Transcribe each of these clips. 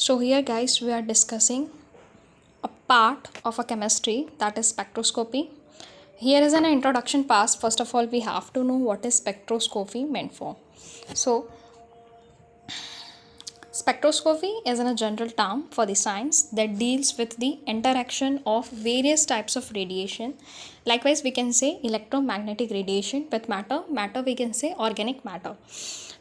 So here guys we are discussing a part of a chemistry that is spectroscopy. Here is an introduction pass. First of all we have to know what is spectroscopy meant for. So spectroscopy is a general term for the science that deals with the interaction of various types of radiation. Likewise we can say electromagnetic radiation with matter we can say organic matter.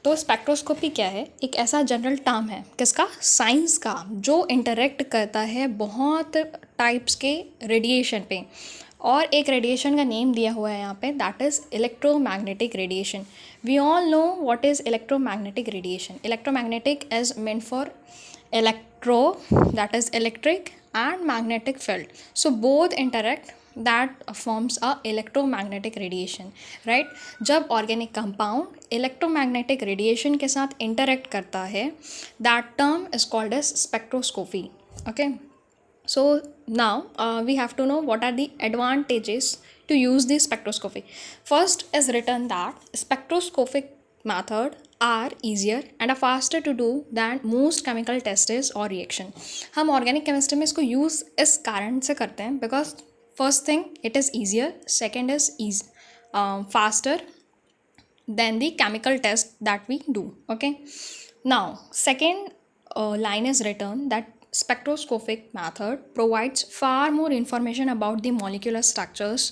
तो spectroscopy क्या है? एक ऐसा general term है किसका? Science का, जो interact करता है बहुत टाइप्स के रेडिएशन पे, और एक रेडिएशन का नेम दिया हुआ है यहाँ पे, that is electromagnetic radiation. We all know what is electromagnetic radiation. Electromagnetic is meant for electro, that is electric, and magnetic field. So both interact, that forms a electromagnetic radiation, right? जब organic compound electromagnetic radiation के साथ interact करता है, that term is called as spectroscopy. Okay, so now we have to know what are the advantages to use the spectroscopy. First is written that spectroscopic method are easier and are faster to do than most chemical tests or reaction. हम organic chemistry में इसको use इस कारण से करते हैं because first thing it is easier, second is faster than the chemical test that we do. Okay, now second line is written that spectroscopic method provides far more information about the molecular structures.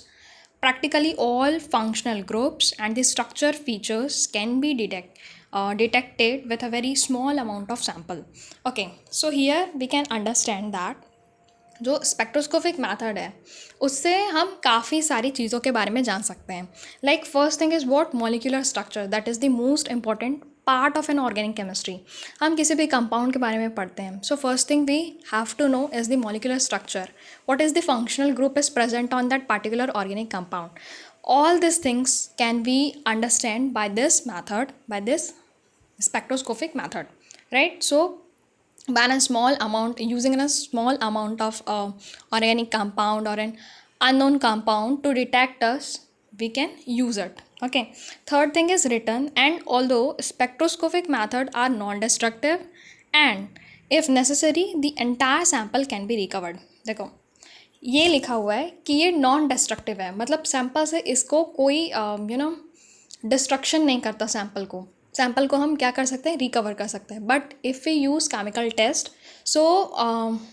Practically all functional groups and the structure features can be detected with a very small amount of sample. Okay, so here we can understand that जो spectroscopic method है उससे हम काफ़ी सारी चीज़ों के बारे में जान सकते हैं. Like first thing is what molecular structure, that is the most important part of an organic chemistry. हम किसी भी कंपाउंड के बारे में पढ़ते हैं. So first thing we have to know is the molecular structure, what is the functional group is present on that particular organic compound. All these things can be understand by this method, by this spectroscopic method, right? So by a small amount, using a small amount of organic compound or an unknown compound to detect us, we can use it. Okay, third thing is written, and although spectroscopic method are non-destructive and if necessary the entire sample can be recovered. देखो ये लिखा हुआ है कि ये non destructive है, मतलब sample से इसको कोई डिस्ट्रक्शन नहीं करता. सैंपल को हम क्या कर सकते हैं? रिकवर कर सकते हैं. But if we use chemical test, so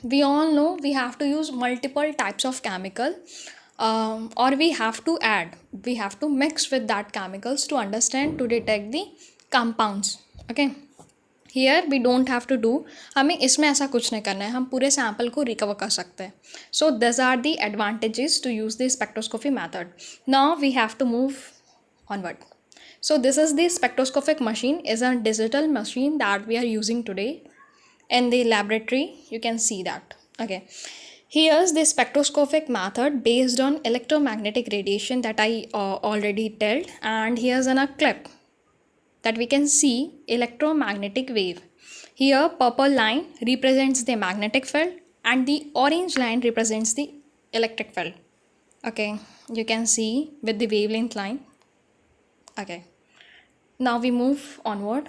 we all know we have to use multiple types of chemical, और we have to mix with that chemicals to understand, to detect the compounds. Okay, here we don't have to do, हमें इसमें ऐसा कुछ नहीं करना है, हम पूरे सैम्पल को रिकवर कर सकते हैं. So this are the advantages to use the spectroscopy method. Now we have to move onward. So this is the spectroscopic machine, is a digital machine that we are using today in the laboratory. You can see that. Okay, here's the spectroscopic method based on electromagnetic radiation that I already told, and here's a clip that we can see electromagnetic wave. Here purple line represents the magnetic field and the orange line represents the electric field. Okay, you can see with the wavelength line. Okay, now we move onward.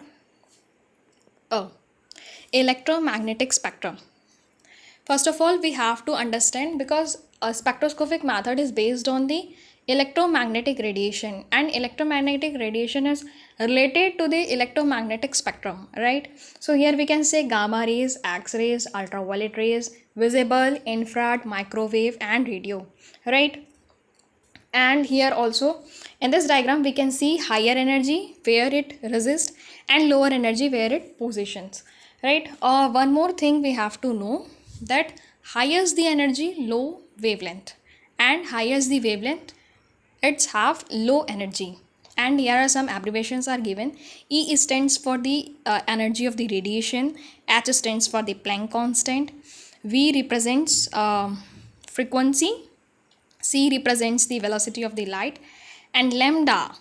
Electromagnetic spectrum. First of all we have to understand, because a spectroscopic method is based on the electromagnetic radiation, and electromagnetic radiation is related to the electromagnetic spectrum, right? So here we can say gamma rays, x-rays, ultraviolet rays, visible, infrared, microwave and radio, right? And here also in this diagram we can see higher energy where it resists and lower energy where it positions, right? One more thing we have to know, that higher is the energy, low wavelength, and higher is the wavelength, it's have low energy. And here are some abbreviations are given. E stands for the energy of the radiation, H stands for the Planck constant, V represents frequency, C represents the velocity of the light, and lambda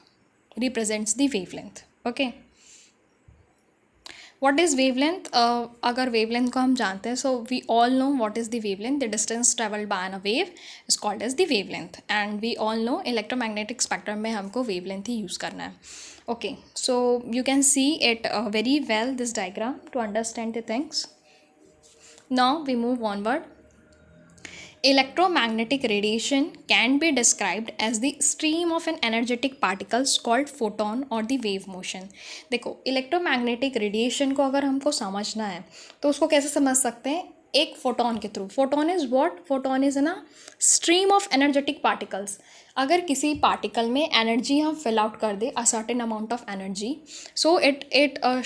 represents the wavelength. Okay, what is wavelength? अगर wavelength को हम जानते हैं, so we all know what is the wavelength. The distance traveled by a wave is called as the wavelength, and we all know electromagnetic spectrum में हमको wavelength ही use करना है. Okay, so you can see it very well, this diagram, to understand the things. Now we move onward. Electromagnetic radiation can be described as the stream of an energetic particles called photon or the wave motion. देखो electromagnetic radiation को अगर हमको समझना है तो उसको कैसे समझ सकते हैं, एक फोटोन के through. Photon is what? Photon is ना स्ट्रीम ऑफ एनर्जेटिक पार्टिकल्स. अगर किसी पार्टिकल में एनर्जी हम फिल आउट कर दे, a certain amount of energy, so it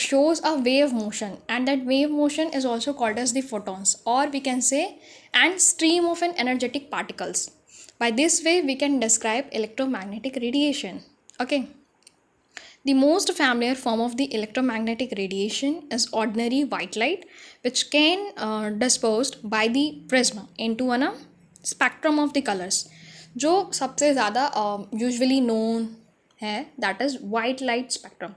shows a wave motion, and that wave motion is also called as the photons, or we can say and stream of an energetic particles. By this way we can describe electromagnetic radiation. Okay, the most familiar form of the electromagnetic radiation is ordinary white light, which can dispersed by the prism into a spectrum of the colors. जो सबसे ज़्यादा usually known है that is white light spectrum,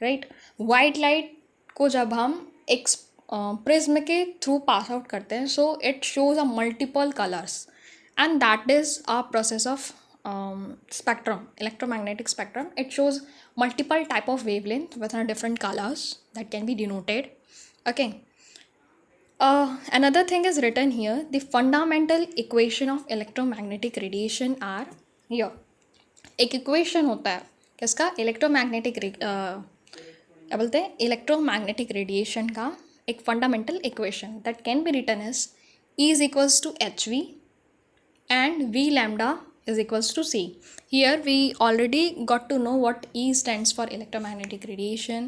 right. White light को जब हम एक prism के through pass out करते हैं, so it shows a multiple colours, and that is a process of spectrum, electromagnetic spectrum. It shows multiple type of wavelength with different colors that can be denoted. Okay, another thing is written here. The fundamental equation of electromagnetic radiation are here. एक equation होता है किसका? Electromagnetic क्या बोलते हैं, electromagnetic radiation का एक fundamental equation that can be written as E is equals to hv and V lambda is equals to C. Here we already got to know what E stands for electromagnetic radiation,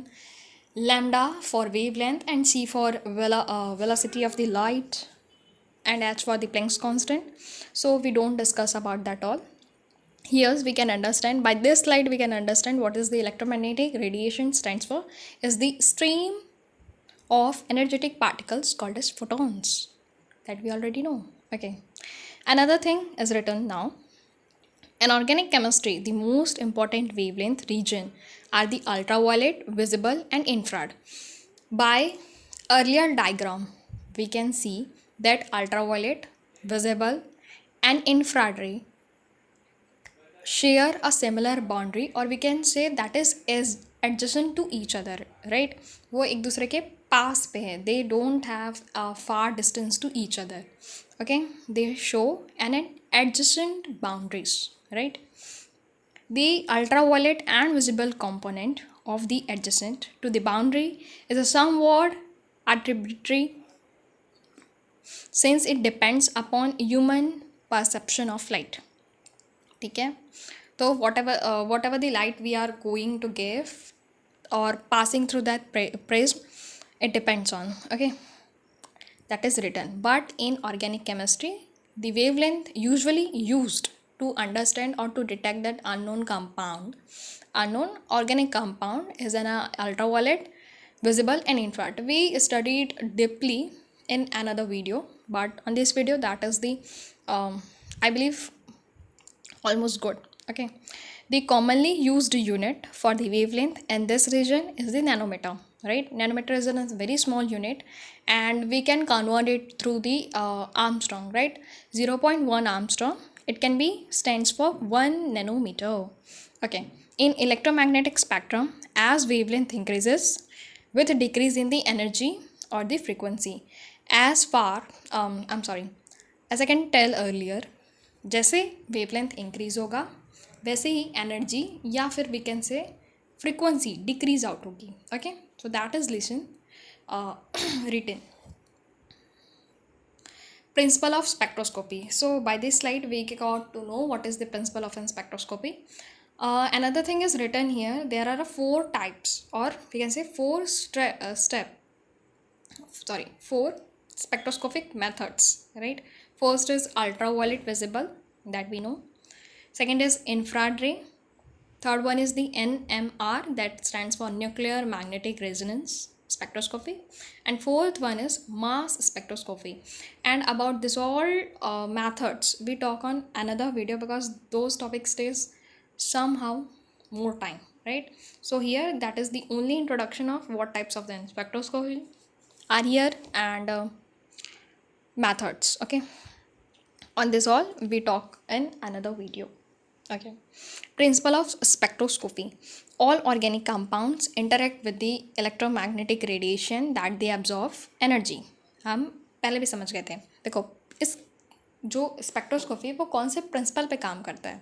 lambda for wavelength, and C for velocity of the light, and H for the Planck's constant. So we don't discuss about that all. Here we can understand, by this slide we can understand what is the electromagnetic radiation stands for is the stream of energetic particles called as photons, that we already know. Okay, another thing is written now. In organic chemistry, the most important wavelength region are the ultraviolet, visible, and infrared. By earlier diagram, we can see that ultraviolet, visible, and infrared ray share a similar boundary, or we can say that is adjacent to each other, right. वो एक दूसरे के पास पे है, they don't have a far distance to each other. Okay, they show an adjacent boundaries, right. The ultraviolet and visible component of the adjacent to the boundary is a somewhat arbitrary, since it depends upon human perception of light. ठीक है, तो whatever the light we are going to give or passing through that prism, it depends on. Okay, that is written. But in organic chemistry, the wavelength usually used to understand or to detect that unknown organic compound is an ultraviolet, visible, and infrared. We studied deeply in another video, but on this video that is the I believe almost good. Okay, the commonly used unit for the wavelength in this region is the nanometer, right. Nanometer is a very small unit, and we can convert it through the Armstrong, right. 0.1 Armstrong, it can be stands for 1 nanometer. Okay, in electromagnetic spectrum, as wavelength increases with decrease in the energy or the frequency, as I can tell earlier, जैसे wavelength increase होगा वैसे ही energy या फिर we can say frequency decrease out होगी. Okay, so that is listen written. Principle of spectroscopy. So by this slide we got to know what is the principle of spectroscopy. Another thing is written here. There are 4 types, or we can say 4 spectroscopic methods, right. First is ultraviolet visible, that we know. Second is infrared ray. Third one is the NMR, that stands for nuclear magnetic resonance spectroscopy. And fourth one is mass spectroscopy. And about this all methods we talk on another video, because those topics stays somehow more time, right. So here that is the only introduction of what types of the spectroscopy are here and methods. Okay, on this all we talk in another video. Okay, principle of spectroscopy. All organic compounds interact with the electromagnetic radiation that they absorb energy. हम पहले भी समझ गए थे। देखो, इस जो spectroscopy वो कौन से प्रिंसिपल पे काम करता है,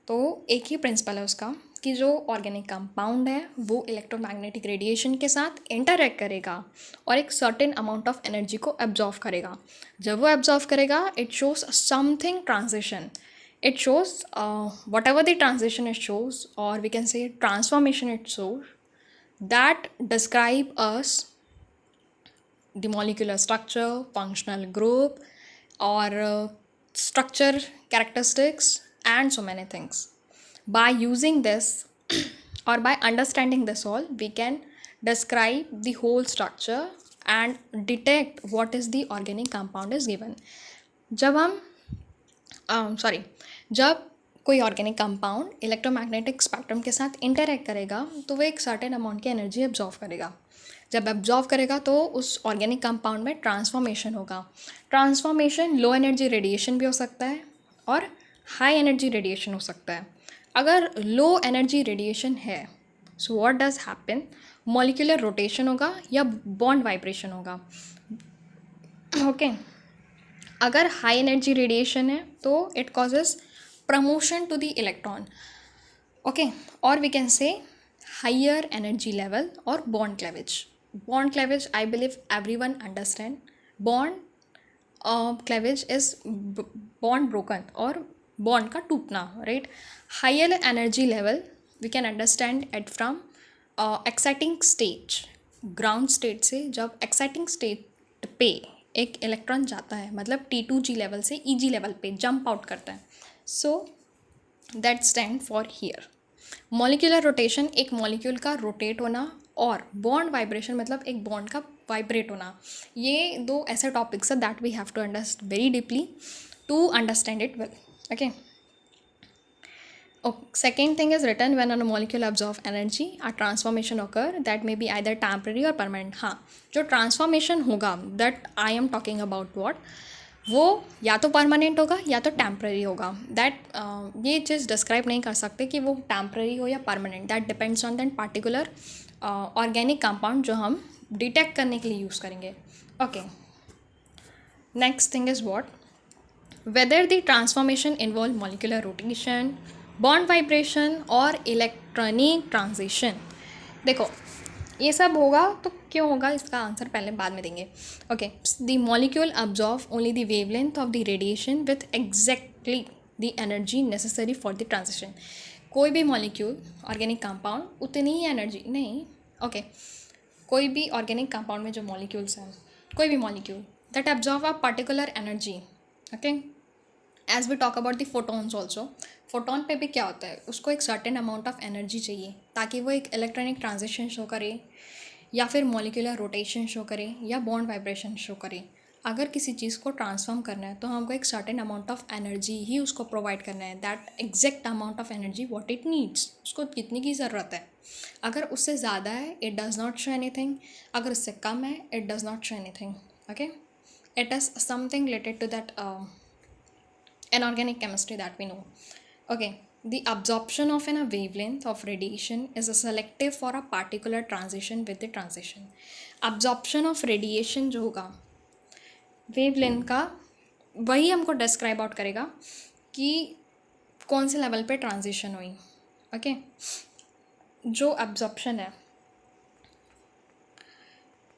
तो एक ही प्रिंसिपल है उसका कि जो ऑर्गेनिक कंपाउंड है वो इलेक्ट्रोमैग्नेटिक रेडिएशन के साथ इंटरैक्ट करेगा और एक सर्टेन अमाउंट ऑफ एनर्जी को एब्जॉर्व करेगा। जब वो एब्जॉर्व करेगा it shows something transition, it shows whatever the transition it shows, or we can say transformation it shows, that describe us the molecular structure, functional group, or structure characteristics, and so many things. By using this or by understanding this all, we can describe the whole structure and detect what is the organic compound is given. जब हम जब कोई organic compound electromagnetic spectrum के साथ interact करेगा तो वो एक सर्टेन अमाउंट की एनर्जी एब्जॉर्व करेगा। जब एब्जॉर्व करेगा तो उस ऑर्गेनिक कंपाउंड में ट्रांसफॉर्मेशन होगा। ट्रांसफॉर्मेशन लो एनर्जी रेडिएशन भी हो सकता है और हाई एनर्जी रेडिएशन हो सकता है। अगर लो एनर्जी रेडिएशन है, so what does happen, molecular rotation होगा या बॉन्ड वाइब्रेशन होगा। ओके अगर हाई एनर्जी रेडिएशन है तो it causes promotion to the electron, okay, और we can say higher energy level और bond cleavage. Bond cleavage I believe everyone understand. Bond cleavage is bond broken और bond का टूटना, right. Higher energy level we can understand at from exciting stage, ground state से जब exciting state पे एक electron जाता है, मतलब T2G लेवल से EG लेवल पे जंप आउट करता है, so that stand for here. Molecular rotation एक मॉलिक्यूल का रोटेट होना और बॉन्ड वाइब्रेशन मतलब एक बॉन्ड का वाइब्रेट होना। ये दो ऐसे टॉपिक्स हैं that we have to understand very deeply to understand it well, okay. Second thing is written when a molecule absorbs energy, a transformation occur that may be either temporary or permanent. हाँ, जो transformation होगा that I am talking about what, वो या तो permanent होगा या तो temporary होगा। दैट ये चीज़ डिस्क्राइब नहीं कर सकते कि वो टेम्प्रेरी हो या permanent, that depends on that particular organic compound जो हम डिटेक्ट करने के लिए यूज़ करेंगे, okay. Next thing is what, whether the transformation involve molecular rotation, bond vibration और इलेक्ट्रॉनिक ट्रांजिशन। देखो ये सब होगा तो क्यों होगा, इसका आंसर पहले बाद में देंगे, okay. The molecule absorb only the wavelength of the radiation with exactly the energy necessary for the transition. कोई भी मॉलिक्यूल ऑर्गेनिक कंपाउंड उतनी ही एनर्जी नहीं, ओके। कोई भी ऑर्गेनिक कंपाउंड में जो मॉलिक्यूल्स हैं, कोई भी molecule that absorb a particular energy, okay. As we talk about the photons also, photon पे भी क्या होता है, उसको एक सर्टेन अमाउंट ऑफ एनर्जी चाहिए ताकि वो एक इलेक्ट्रॉनिक ट्रांजिशन शो करे या फिर मॉलिक्यूलर रोटेशन शो करे या बॉन्ड वाइब्रेशन शो करे। अगर किसी चीज़ को ट्रांसफॉर्म करना है तो हमको एक सर्टेन अमाउंट ऑफ एनर्जी ही उसको प्रोवाइड करना है, that exact amount of energy what it needs, उसको कितनी की ज़रूरत है। अगर उससे ज़्यादा है it does not show anything, अगर उससे कम है it does not show anything, okay. It is something related to that inorganic chemistry that we know, okay. The absorption of a wavelength of radiation is a selective for a particular transition with the transition. Absorption of radiation जो होगा wavelength का, वही हमको describe out करेगा कि कौन से level पे ट्रांजिशन हुई, ओके। जो absorption है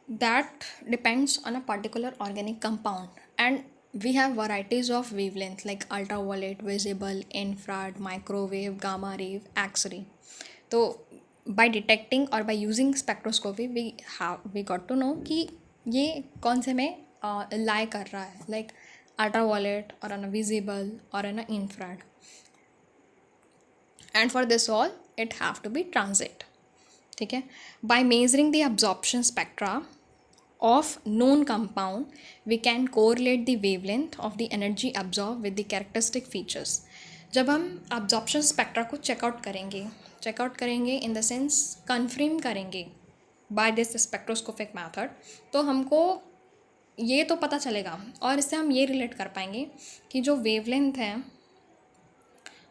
that depends on a particular organic compound and we have varieties of wavelength like ultraviolet, visible, infrared, microwave, gamma ray, X-ray. तो by detecting और by using spectroscopy we got to know कि ये कौन से में lie कर रहा है, like ultraviolet or on a visible or on a infrared, and for this all it have to be transit, ठीक है। by measuring the absorption spectra of known compound we can correlate the wavelength of the energy absorbed with the characteristic features. जब हम absorption spectra को checkout करेंगे in the sense confirm करेंगे by this spectroscopic method, तो हमको ये तो पता चलेगा और इससे हम ये रिलेट कर पाएंगे कि जो wavelength है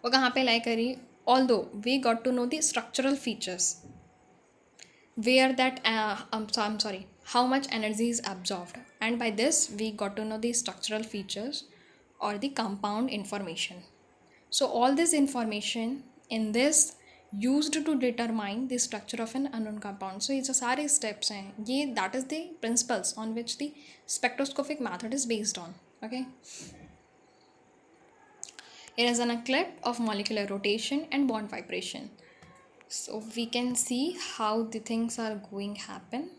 वो कहाँ पे लाई करी, although we got to know the structural features where that I'm sorry how much energy is absorbed, and by this we got to know the structural features or the compound information. So all this information in this used to determine the structure of an unknown compound. So ये जो सारे steps हैं ये that is the principles on which the spectroscopic method is based on. Okay. It is a clip of molecular rotation and bond vibration. So we can see how the things are going happen.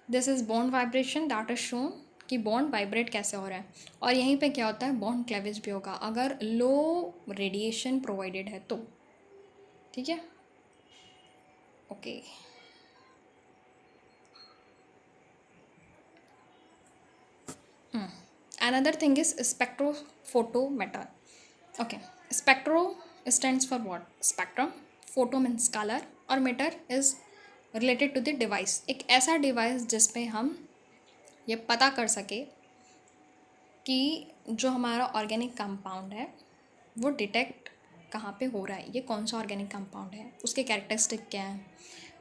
This is bond vibration that is shown कि bond vibrate कैसे हो रहा है, और यहीं पे क्या होता है बॉन्ड क्लेवेज भी होगा अगर लो रेडिएशन प्रोवाइडेड है तो. ठीक है. Okay. Another thing is spectrophotometer. Okay. Spectro stands for what? Spectrum. Photo means color और meter is related to the device. एक ऐसा डिवाइस जिसपे हम ये पता कर सके कि जो हमारा ऑर्गेनिक कंपाउंड है वो डिटेक्ट कहाँ पे हो रहा है, ये कौन सा ऑर्गेनिक कंपाउंड है, उसके कैरेक्टरिस्टिक क्या है,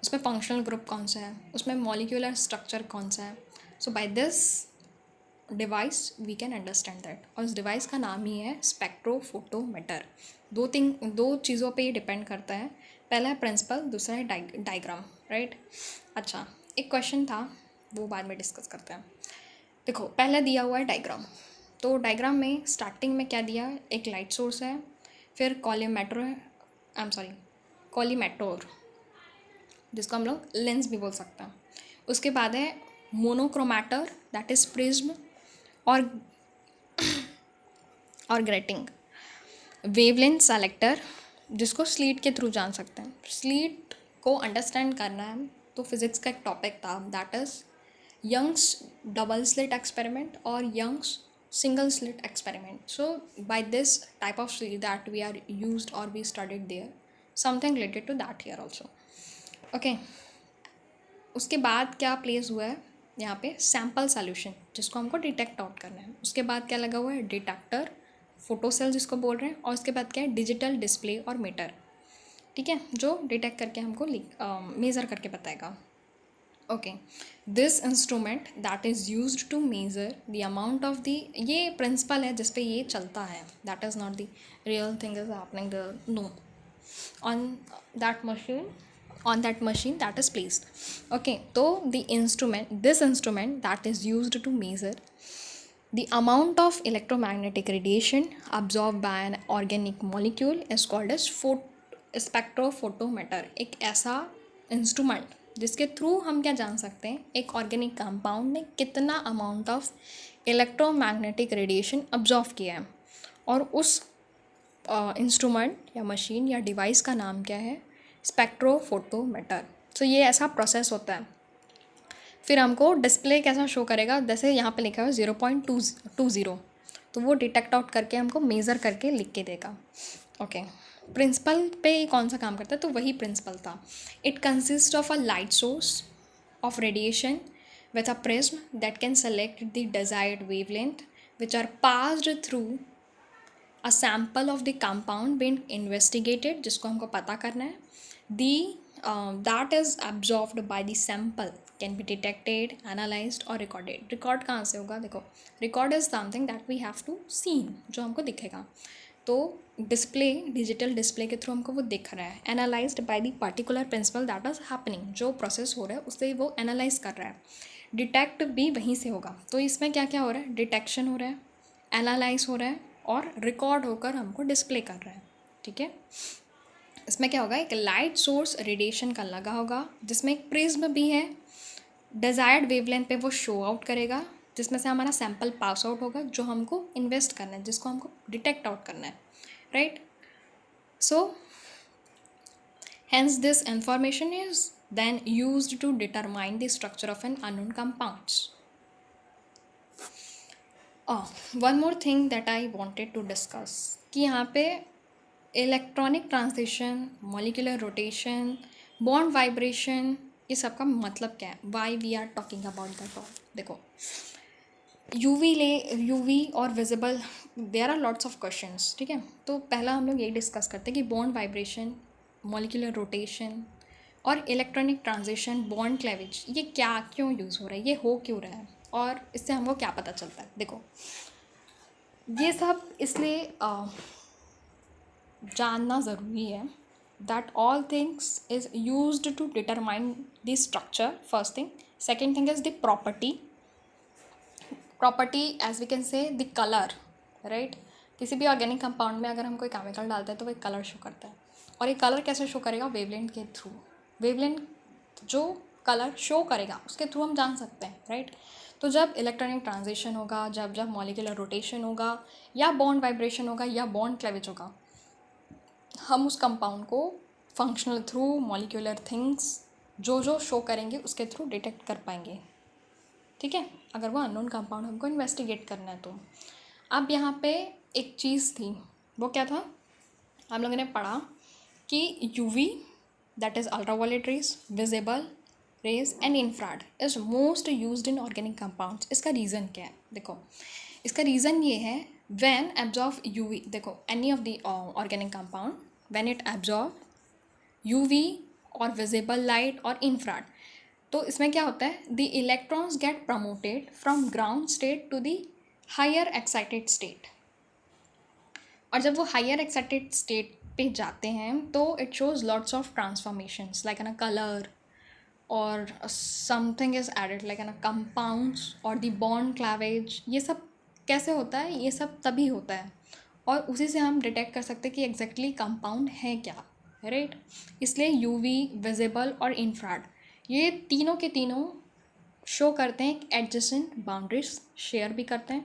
उसमें फंक्शनल ग्रुप कौन सा है, उसमें मॉलिक्यूलर स्ट्रक्चर कौन सा है. So by this device we can understand that, और इस डिवाइस का नाम ही है स्पेक्ट्रोफोटोमीटर. दो चीज़ों पे ये डिपेंड करता है. पहला है प्रिंसिपल, दूसरा है डायग्राम. राइट. अच्छा, एक क्वेश्चन था वो बाद में डिस्कस करते हैं. देखो पहले दिया हुआ है डायग्राम. तो डायग्राम में स्टार्टिंग में क्या दिया है, एक लाइट सोर्स है, फिर कॉलीमेटोर जिसको हम लोग लेंस भी बोल सकते हैं. उसके बाद है मोनोक्रोमेटर दैट इज़ प्रिज्म और ग्रेटिंग. वेवलेंथ सेलेक्टर जिसको स्लीट के थ्रू जान सकते हैं. स्लीट को अंडरस्टैंड करना है तो फिज़िक्स का एक टॉपिक था that is Young's double slit experiment और Young's single slit experiment. So by this type of slit that we are used or we studied there, something related to that here also. Okay. उसके बाद क्या place हुआ है यहाँ पे sample solution जिसको हमको डिटेक्ट आउट करना है. उसके बाद क्या लगा हुआ है डिटेक्टर, फोटोसेल जिसको बोल रहे हैं, और उसके बाद क्या है डिजिटल डिस्प्ले और मीटर. ठीक है, जो डिटेक्ट करके हमको मेज़र करके बताएगा. Okay. This instrument that is used to measure the amount of the, ये प्रिंसिपल है जिस पे ये चलता है. That is not the real thing is happening the no on that machine that is placed. Okay, so this instrument that is used to measure the amount of electromagnetic radiation absorbed by an organic molecule is called as spectrophotometer. एक ऐसा instrument जिसके through हम क्या जान सकते हैं एक organic compound ने कितना amount of electromagnetic radiation absorb किया है, और उस इंस्ट्रूमेंट या मशीन या डिवाइस का नाम क्या है स्पेक्ट्रोफोटोमीटर. सो ये ऐसा प्रोसेस होता है. फिर हमको डिस्प्ले कैसा शो करेगा, जैसे यहाँ पे लिखा है 0.20, तो वो डिटेक्ट आउट करके हमको मेज़र करके लिख के देगा. ओके. प्रिंसिपल पे कौन सा काम करता है, तो वही प्रिंसिपल था. It consist of a light source of radiation with a prism that can select the desired wavelength which are passed through a sample of the compound being investigated, जिसको हमको पता करना है. That is absorbed by the sample can be detected, analysed और recorded. Record कहाँ से होगा, देखो record is something that we have to seen, जो हमको दिखेगा. तो डिस्प्ले, डिजिटल डिस्प्ले के थ्रू हमको वो दिख रहा है. Analysed by the particular principal that is happening, जो प्रोसेस हो रहा है उससे वो एनालाइज कर रहा है. डिटेक्ट भी वहीं से होगा. तो इसमें क्या क्या हो रहा है, डिटेक्शन हो रहा है, एनालाइज हो रहा है और रिकॉर्ड होकर हमको डिस्प्ले कर रहा है. ठीक है. इसमें क्या होगा, एक लाइट सोर्स रेडिएशन का लगा होगा जिसमें एक प्रिज्म भी है, डिजायर्ड वेवलेंथ पे वो शो आउट करेगा, जिसमें से हमारा सैम्पल पास आउट होगा जो हमको इन्वेस्ट करना है, जिसको हमको डिटेक्ट आउट करना है. Right. So hence this information is then used to determine the structure of an unknown compounds. One more thing that I wanted to discuss कि यहाँ पे electronic transition, molecular rotation, bond vibration, ये सब का मतलब क्या है, why we are talking about that all. देखो यूवी और visible, there are lots of questions. ठीक है. तो पहला हम लोग यही डिस्कस करते हैं कि बॉन्ड वाइब्रेशन, मॉलिक्यूलर रोटेशन और इलेक्ट्रॉनिक ट्रांजिशन, बॉन्ड क्लेवेज, ये क्या क्यों यूज़ हो रहा है, ये हो क्यों रहा है, और इससे हमको क्या पता चलता है। देखो ये सब इसलिए जानना ज़रूरी है that all things is used to determine the structure, first thing. Second thing is the property as we can say the colour, right. किसी भी ऑर्गेनिक कंपाउंड में अगर हम कोई केमिकल डालते हैं तो वो एक कलर शो करता है, और ये कलर कैसे शो करेगा, वेवलेंथ के थ्रू। वेवलेंथ जो कलर शो करेगा उसके थ्रू हम जान सकते हैं, राइट। तो जब इलेक्ट्रॉनिक ट्रांजिशन होगा, जब जब मॉलिक्यूलर रोटेशन होगा, या बॉन्ड वाइब्रेशन होगा, या बॉन्ड क्लेवेज होगा, हम उस कंपाउंड को फंक्शनल थ्रू, मॉलिक्यूलर थिंग्स जो जो शो करेंगे उसके थ्रू डिटेक्ट कर पाएंगे, ठीक है। अगर वो अननोन कंपाउंड हमको इन्वेस्टिगेट करना है तो। अब यहाँ पे एक चीज़ थी, वो क्या था, हम लोगों ने पढ़ा कि UV that is ultraviolet rays, visible rays and infrared is most used in organic compounds. इसका रीज़न क्या है, देखो इसका रीज़न ये है, व्हेन एब्जॉर्ब यूवी, देखो any of the organic compound when it absorb UV और विजिबल लाइट और इंफ्रारेड, तो इसमें क्या होता है, the electrons get promoted from ground state to the higher excited state. और जब वो हायर एक्साइटेड स्टेट पे जाते हैं तो it shows lots of transformations like an a colour और something is added like an a compounds और the bond cleavage. ये सब कैसे होता है, ये सब तभी होता है, और उसी से हम डिटेक्ट कर सकते हैं कि एग्जैक्टली कंपाउंड है क्या, राइट। इसलिए यूवी, विजिबल और इंफ्रारेड, ये तीनों के तीनों शो करते हैं एडजेसेंट बाउंड्रीज शेयर भी करते हैं,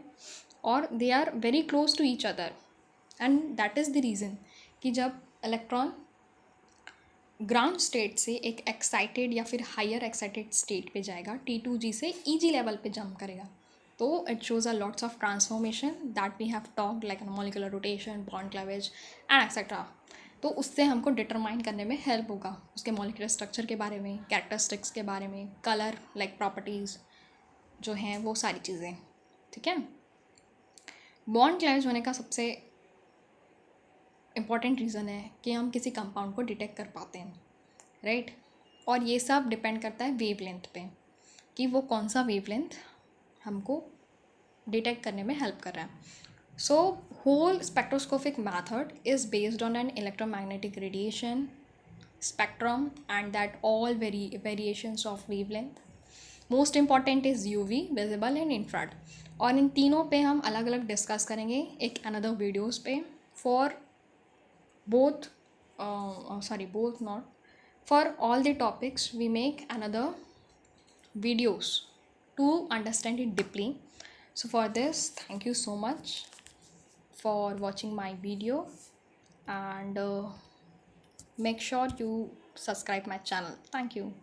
और they are very close to each other, and that is the reason कि जब इलेक्ट्रॉन ग्राउंड स्टेट से एक एक्साइटेड या फिर हायर एक्साइटेड स्टेट पे जाएगा, T2G से EG लेवल पे जंप करेगा, तो it shows a lots of transformation that we have talked like molecular rotation, bond cleavage and etcetera. तो उससे हमको डिटरमाइन करने में हेल्प होगा, उसके मॉलिक्यूलर स्ट्रक्चर के बारे में, कैरेक्टरिस्टिक्स के बारे में, कलर लाइक प्रॉपर्टीज़ जो हैं वो सारी चीज़ें, ठीक है। बॉन्ड क्लेवेज होने का सबसे इम्पॉर्टेंट रीज़न है कि हम किसी कंपाउंड को डिटेक्ट कर पाते हैं, राइट। और ये सब डिपेंड करता है वेवलेंथ पे कि वो कौन सा वेवलेंथ हमको डिटेक्ट करने में हेल्प कर रहा है। So whole spectroscopic method is based on an electromagnetic radiation spectrum and that all variations of wavelength. Most important is UV, visible and infrared, और इन तीनों पे हम अलग अलग डिस्कस करेंगे एक अनदर वीडियोज़ पे for both both not, for all the topics we make another videos to understand it deeply. So for this, thank you so much for watching my video, and make sure you subscribe my channel. Thank you.